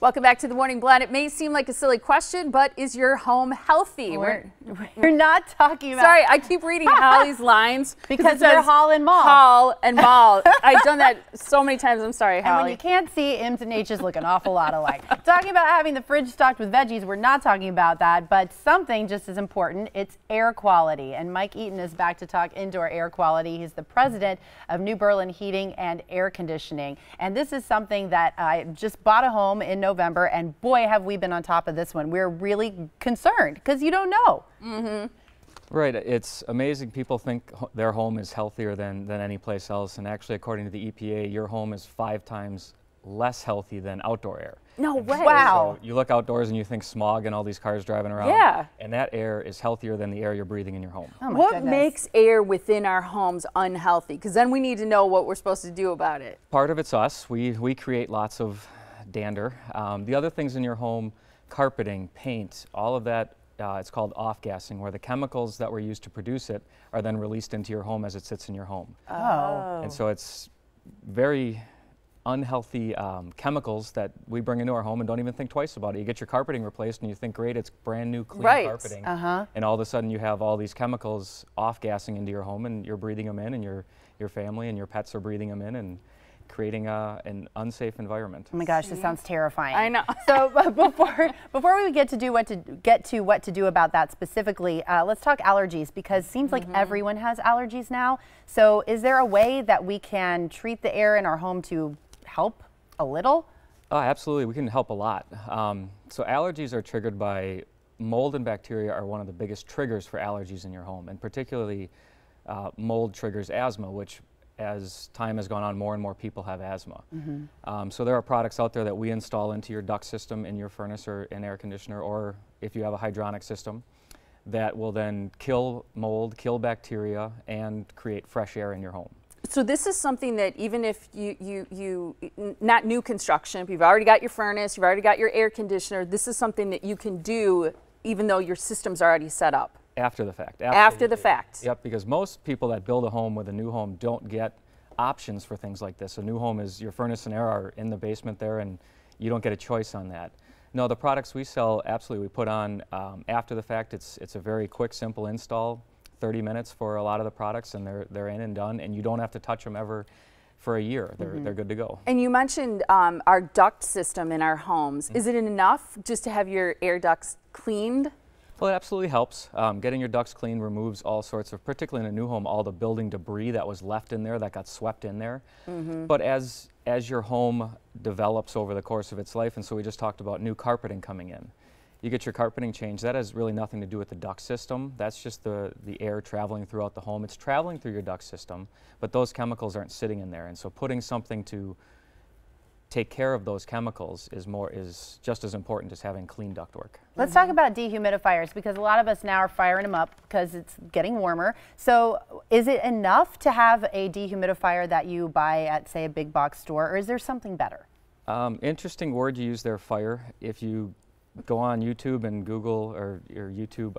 Welcome back to the Morning Blend. It may seem like a silly question, but is your home healthy? We're not talking about... Sorry, I keep reading Holly's lines. Because we're Hall and Mall. Hall and Mall. I've done that so many times. I'm sorry, Holly. And when you can't see, M's and H's look an awful lot alike. Talking about having the fridge stocked with veggies, we're not talking about that, but something just as important, it's air quality. And Mike Eaton is back to talk indoor air quality. He's the president of New Berlin Heating and Air Conditioning. And this is something that I just bought a home in November, and boy, have we been on top of this one. We're really concerned because you don't know. Mm-hmm. Right. It's amazing. People think their home is healthier than any place else. And actually, according to the EPA, your home is 5 times less healthy than outdoor air. No way. Wow. So you look outdoors and you think smog and all these cars driving around. Yeah. And that air is healthier than the air you're breathing in your home. Oh my What goodness. makes air within our homes unhealthy? Because then we need to know what we're supposed to do about it. Part of it's us. We create lots of dander. The other things in your home, carpeting, paint, all of that, it's called off-gassing, where the chemicals that were used to produce it are then released into your home as it sits in your home. Oh. And so it's very unhealthy chemicals that we bring into our home and don't even think twice about it. You get your carpeting replaced and you think, great, it's brand new clean carpeting. And all of a sudden you have all these chemicals off-gassing into your home and you're breathing them in, and your family and your pets are breathing them in, and creating an unsafe environment. Oh my gosh, this sounds terrifying. I know. So before we get to what to do about that specifically, let's talk allergies, because it seems like everyone has allergies now. So is there a way that we can treat the air in our home to help a little? Oh, absolutely. We can help a lot. So allergies are triggered by mold, and bacteria are one of the biggest triggers for allergies in your home, and particularly mold triggers asthma, which as time has gone on, more and more people have asthma. So there are products out there that we install into your duct system in your furnace or an air conditioner, or if you have a hydronic system, that will then kill mold, kill bacteria, and create fresh air in your home. So this is something that even if you not new construction, if you've already got your furnace, you've already got your air conditioner, this is something that you can do even though your system's already set up. After the fact. After the fact. Yep, because most people that build a home with a new home don't get options for things like this. A new home is your furnace and air are in the basement there, and you don't get a choice on that. No, the products we sell, absolutely, we put on after the fact. It's a very quick, simple install, 30 minutes for a lot of the products, and they're in and done, and you don't have to touch them ever for a year. They're good to go. And you mentioned our duct system in our homes. Is it enough just to have your air ducts cleaned? Well, it absolutely helps. Getting your ducts clean removes all sorts of, particularly in a new home, all the building debris that was left in there, that got swept in there. But as your home develops over the course of its life, and so we just talked about new carpeting coming in, you get your carpeting changed. That has really nothing to do with the duct system. That's just the air traveling throughout the home. It's traveling through your duct system, but those chemicals aren't sitting in there. And so putting something to take care of those chemicals is just as important as having clean ductwork. Let's talk about dehumidifiers, because a lot of us now are firing them up because it's getting warmer. So is it enough to have a dehumidifier that you buy at, say, a big box store, or is there something better? Interesting word you use there, fire. If you go on YouTube and Google or your YouTube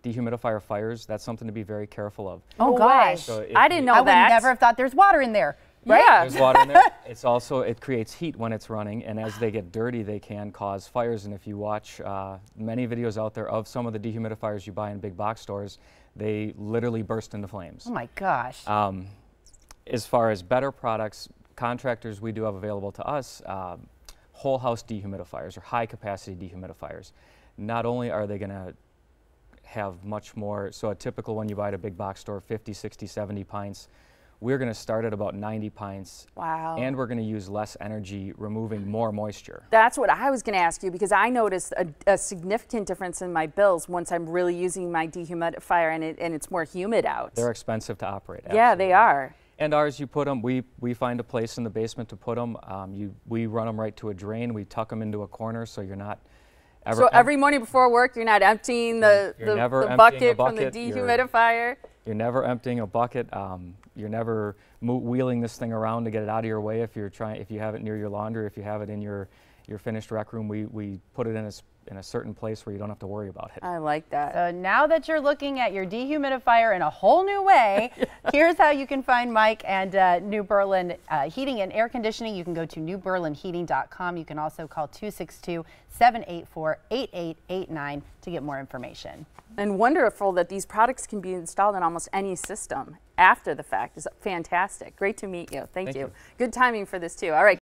dehumidifier fires, that's something to be very careful of. Oh gosh, So I didn't know I that. would never have thought there's water in there. Right? Yeah. There's water in there. It's also, it creates heat when it's running, and as they get dirty, they can cause fires. And if you watch many videos out there of some of the dehumidifiers you buy in big box stores, they literally burst into flames. Oh my gosh. As far as better products, contractors we do have available to us, whole house dehumidifiers or high capacity dehumidifiers. Not only are they going to have much more, so a typical one you buy at a big box store, 50, 60, 70 pints, we're going to start at about 90 pints. Wow. And we're going to use less energy, removing more moisture. That's what I was going to ask you, because I noticed a significant difference in my bills once I'm really using my dehumidifier and it's more humid out. They're expensive to operate. Yeah, they are. And ours, you put them, we find a place in the basement to put them. We run them right to a drain. We tuck them into a corner so you're not ever... So every morning before work, you're not emptying the bucket from the dehumidifier? You're never emptying a bucket. You're never wheeling this thing around to get it out of your way if you have it near your laundry, if you have it in your your finished rec room, we put it in a certain place where you don't have to worry about it. I like that. So now that you're looking at your dehumidifier in a whole new way, here's how you can find Mike and New Berlin Heating and Air Conditioning. You can go to newberlinheating.com. You can also call 262-784-8889 to get more information. And wonderful that these products can be installed in almost any system after the fact. Is fantastic. Great to meet you. Thank you. Good timing for this too. All right.